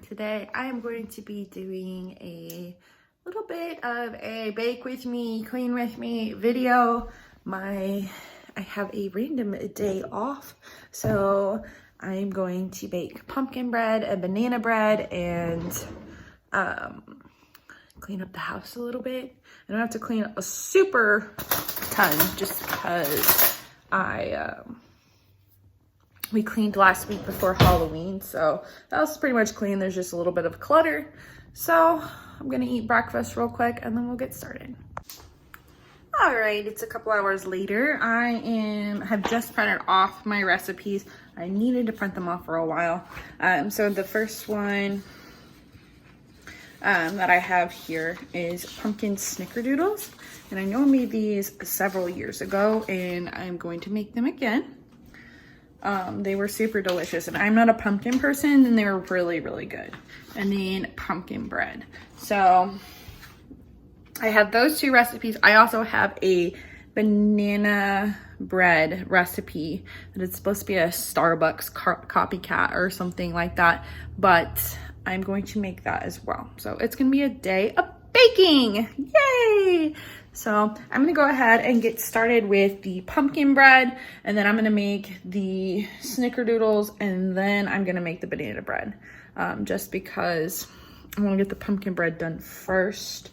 Today I am going to be doing a little bit of a bake with me, clean with me video. I have a random day off, so I'm going to bake pumpkin bread and banana bread and clean up the house a little bit. I don't have to clean up a super ton just because we cleaned last week before Halloween, so that was pretty much clean. There's just a little bit of clutter. So I'm gonna eat breakfast real quick and then we'll get started. All right, it's a couple hours later. I have just printed off my recipes. I needed to print them off for a while. So the first one that I have here is pumpkin snickerdoodles. And I know I made these several years ago and I'm going to make them again. They were super delicious and I'm not a pumpkin person and they were really, really good. And then pumpkin bread. So I have those two recipes. I also have a banana bread recipe that it's supposed to be a Starbucks copycat or something like that. But I'm going to make that as well. So it's going to be a day of baking. Yay! So I'm gonna go ahead and get started with the pumpkin bread, and then I'm gonna make the snickerdoodles, and then I'm gonna make the banana bread, just because I wanna get the pumpkin bread done first.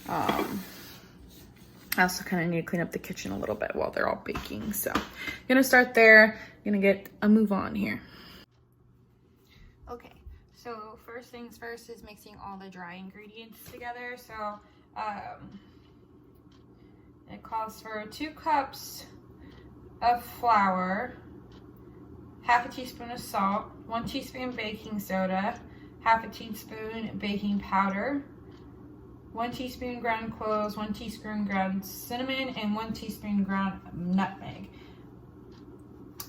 I also kind of need to clean up the kitchen a little bit while they're all baking. So I'm gonna start there, gonna get a move on here. Okay, so first things first is mixing all the dry ingredients together. So it calls for 2 cups of flour, half a teaspoon of salt, 1 teaspoon baking soda, half a teaspoon baking powder, 1 teaspoon ground cloves, 1 teaspoon ground cinnamon, and 1 teaspoon ground nutmeg.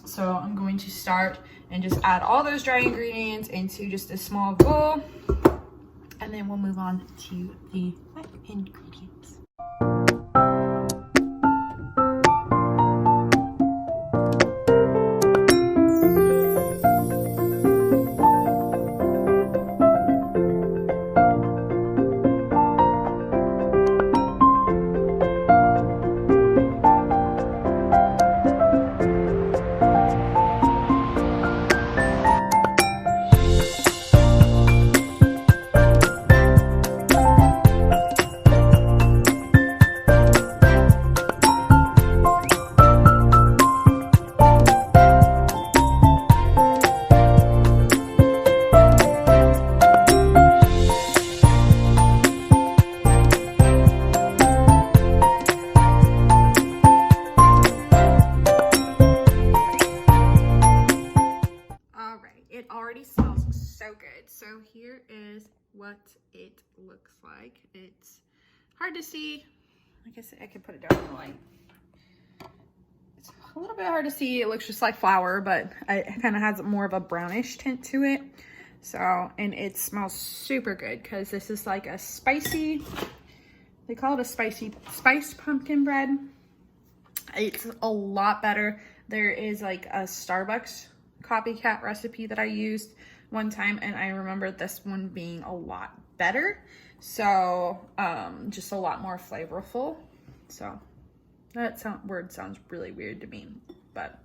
So I'm going to start and just add all those dry ingredients into just a small bowl, and then we'll move on to the wet ingredients. So here is what it looks like. It's hard to see. I guess I could put it down in the light. It's a little bit hard to see. It looks just like flour, but it kind of has more of a brownish tint to it. So, and it smells super good because this is like a spicy, they call it a spiced pumpkin bread. It's a lot better. There is like a Starbucks copycat recipe that I used one time, and I remember this one being a lot better. So just a lot more flavorful. So that word sounds really weird to me, but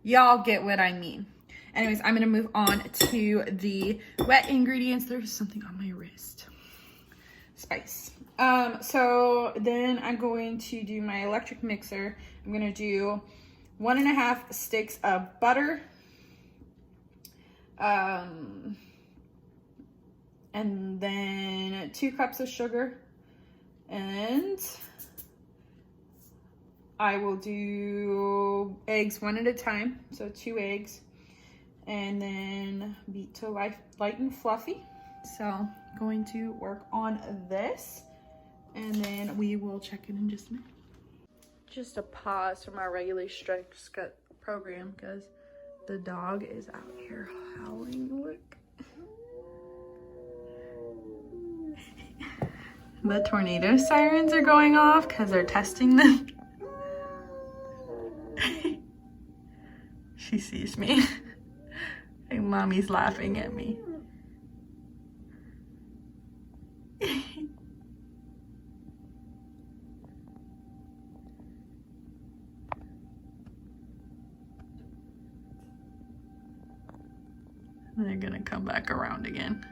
Y'all get what I mean. Anyways, I'm gonna move on to the wet ingredients. There's something on my wrist. Spice. So then I'm going to do my electric mixer. I'm gonna do 1.5 sticks of butter. And then 2 cups of sugar. And I will do eggs one at a time. So 2 eggs. And then beat to light and fluffy. So going to work on this, and then we will check in just a minute. Just a pause from our regularly structured program because the dog is out here howling. Look. The tornado sirens are going off because they're testing them. She sees me. And mommy's laughing at me. They're gonna come back around again.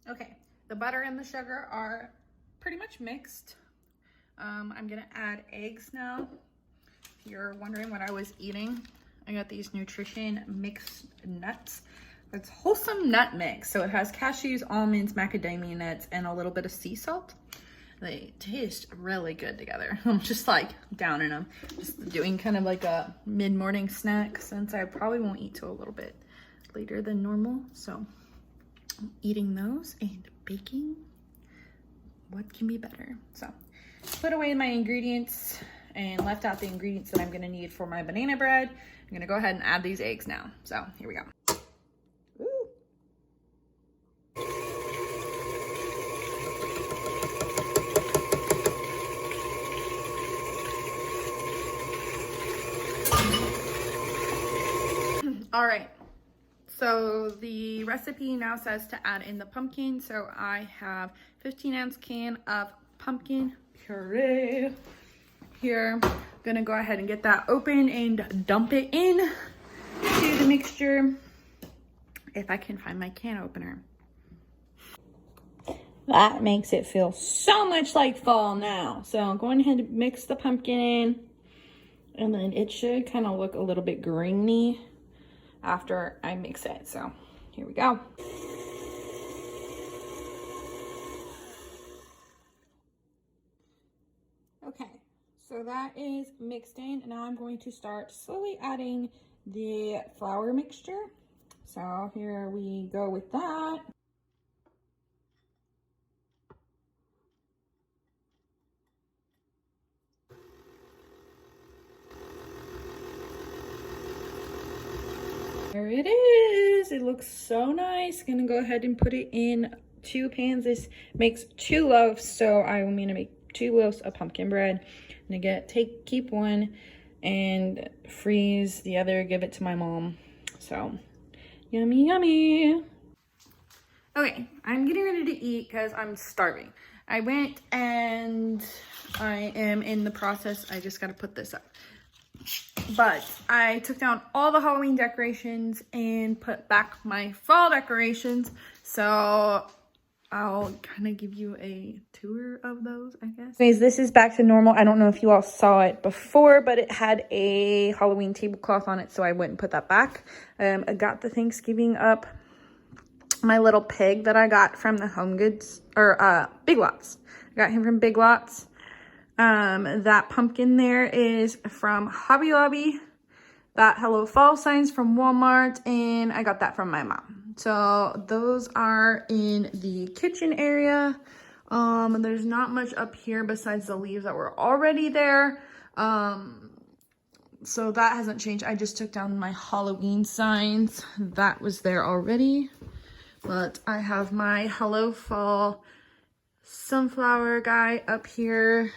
Okay, the butter and the sugar are pretty much mixed. I'm gonna add eggs now. If you're wondering what I was eating, I got these nutrition mixed nuts. It's wholesome nut mix. So it has cashews, almonds, macadamia nuts, and a little bit of sea salt. They taste really good together. I'm just like down in them. Just doing kind of like a mid-morning snack since I probably won't eat till a little bit later than normal. So I'm eating those and baking. What can be better? So put away my ingredients and left out the ingredients that I'm gonna need for my banana bread. I'm gonna go ahead and add these eggs now. So here we go. All right, so the recipe now says to add in the pumpkin. So I have 15-ounce can of pumpkin puree here. I'm gonna go ahead and get that open and dump it in to the mixture. If I can find my can opener. That makes it feel so much like fall now. So I'm going ahead and mix the pumpkin in, and then it should kind of look a little bit greeny after I mix it. So here we go. Okay, so that is mixed in. Now I'm going to start slowly adding the flour mixture. So here we go with that. There it is. It looks so nice. Gonna go ahead and put it in 2 pans. This makes 2 loaves, so I'm gonna make 2 loaves of pumpkin bread. I'm gonna keep one and freeze the other, give it to my mom. So yummy, yummy. Okay, I'm getting ready to eat because I'm starving. I went and I am in the process. I just gotta put this up. But I took down all the Halloween decorations and put back my fall decorations. So I'll kind of give you a tour of those, I guess. Anyways, this is back to normal. I don't know if you all saw it before, but it had a Halloween tablecloth on it, so I wouldn't put that back. I got the Thanksgiving up. My little pig that I got from the Home Goods, or Big Lots. I got him from Big Lots. That pumpkin there is from Hobby Lobby. that Hello Fall signs from Walmart, and I got that from my mom. So those are in the kitchen area. There's not much up here besides the leaves that were already there. So that hasn't changed. I just took down my Halloween signs. That was there already. But I have my Hello Fall sunflower guy up here.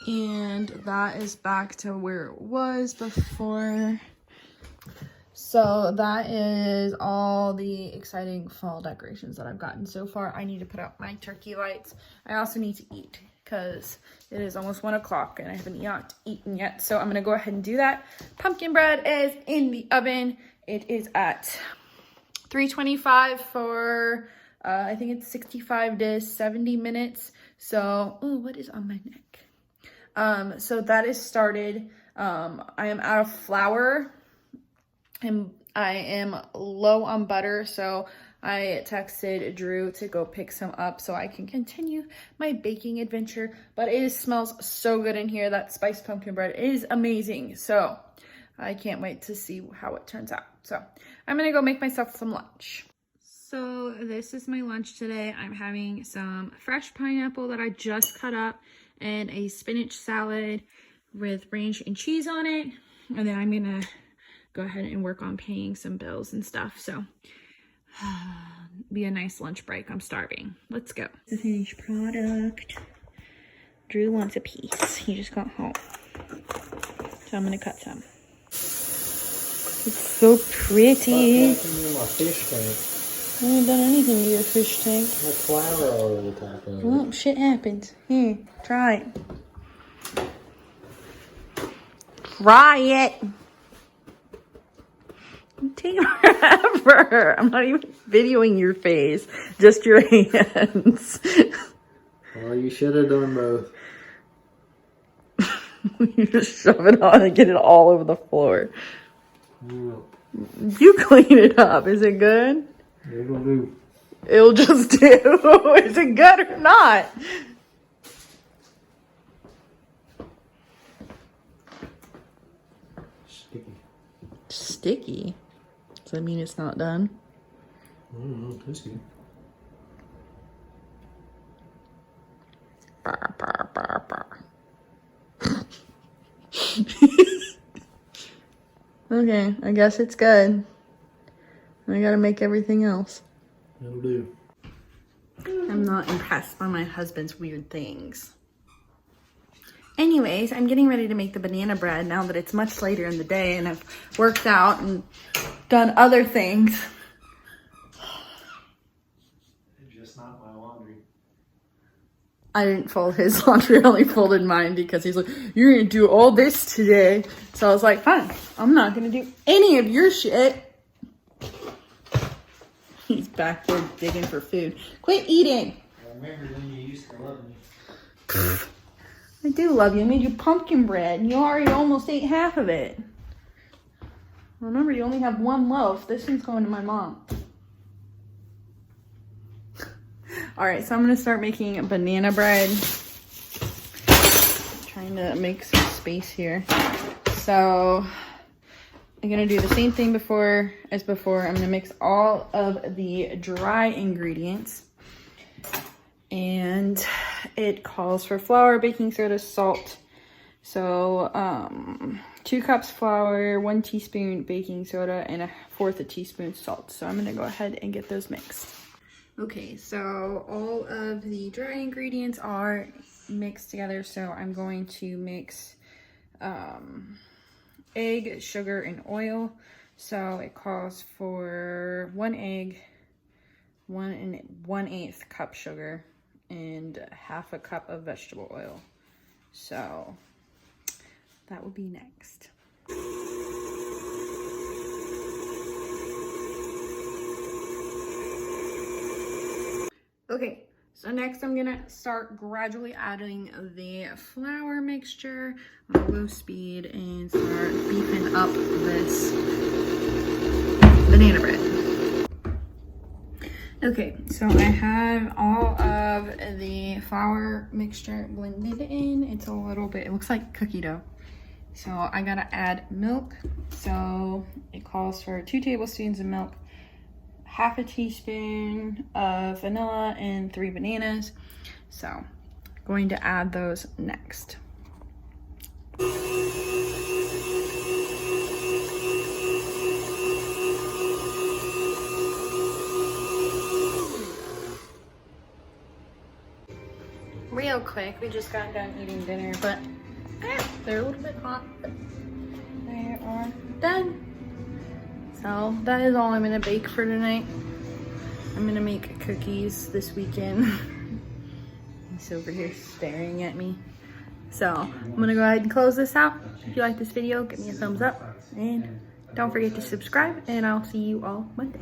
And that is back to where it was before. So that is all the exciting fall decorations that I've gotten so far. I need to put out my turkey lights. I also need to eat because it is almost 1 o'clock and I haven't eaten yet. So I'm going to go ahead and do that. Pumpkin bread is in the oven. It is at 325 for, I think it's 65 to 70 minutes. So, oh, what is on my neck? So that is started. I am out of flour and I am low on butter. So I texted Drew to go pick some up so I can continue my baking adventure. But it smells so good in here. That spiced pumpkin bread is amazing. So I can't wait to see how it turns out. So I'm gonna go make myself some lunch. So this is my lunch today. I'm having some fresh pineapple that I just cut up and a spinach salad with ranch and cheese on it. And then I'm gonna go ahead and work on paying some bills and stuff. So be a nice lunch break. I'm starving. Let's go. The finished product. Drew wants a piece. He just got home. So I'm gonna cut some. It's so pretty. My fish tank. I haven't done anything to your fish tank. The flour all over the top of it. Well, shit happens. Here, try it. Try it. Take forever. I'm not even videoing your face, just your hands. Well, you should have done both. You just shove it on and get it all over the floor. Yeah. You clean it up. Is it good? It'll do. It'll just do. Is it good or not? Sticky. Sticky? Does that mean it's not done? That's good. Barr, barr, barr, barr. Okay, I guess it's good. I gotta make everything else. It'll do. I'm not impressed by my husband's weird things. Anyways, I'm getting ready to make the banana bread now that it's much later in the day and I've worked out and done other things. It's just not my laundry. I didn't fold his laundry, I only folded mine because he's like, you're gonna do all this today. So I was like, fine, I'm not gonna do any of your shit. He's back there digging for food. Quit eating. I remember when you used to love me. I do love you. I made you pumpkin bread and you already almost ate half of it. Remember, you only have one loaf. This one's going to my mom. All right, so I'm going to start making banana bread. Trying to make some space here. So I'm going to do the same thing as before. I'm going to mix all of the dry ingredients. And it calls for flour, baking soda, salt. So 2 cups flour, 1 teaspoon baking soda, and 1/4 teaspoon salt. So I'm gonna go ahead and get those mixed. Okay, so all of the dry ingredients are mixed together. So I'm going to mix egg, sugar, and oil. So it calls for 1 egg, 1 1/8 cup sugar, and 1/2 cup of vegetable oil. So that would be next. Okay, so next I'm gonna start gradually adding the flour mixture on low speed and start beefing up this banana bread. Okay, so I have all of the flour mixture blended in. It's a little bit, it looks like cookie dough. So I gotta add milk. So it calls for 2 tablespoons of milk, half a teaspoon of vanilla, and 3 bananas. So going to add those next. Real quick, we just got done eating dinner, but they're a little bit hot, but they are done. So that is all I'm gonna bake for tonight. I'm gonna make cookies this weekend. He's over here staring at me. So I'm gonna go ahead and close this out. If you like this video, give me a thumbs up and don't forget to subscribe, and I'll see you all Monday.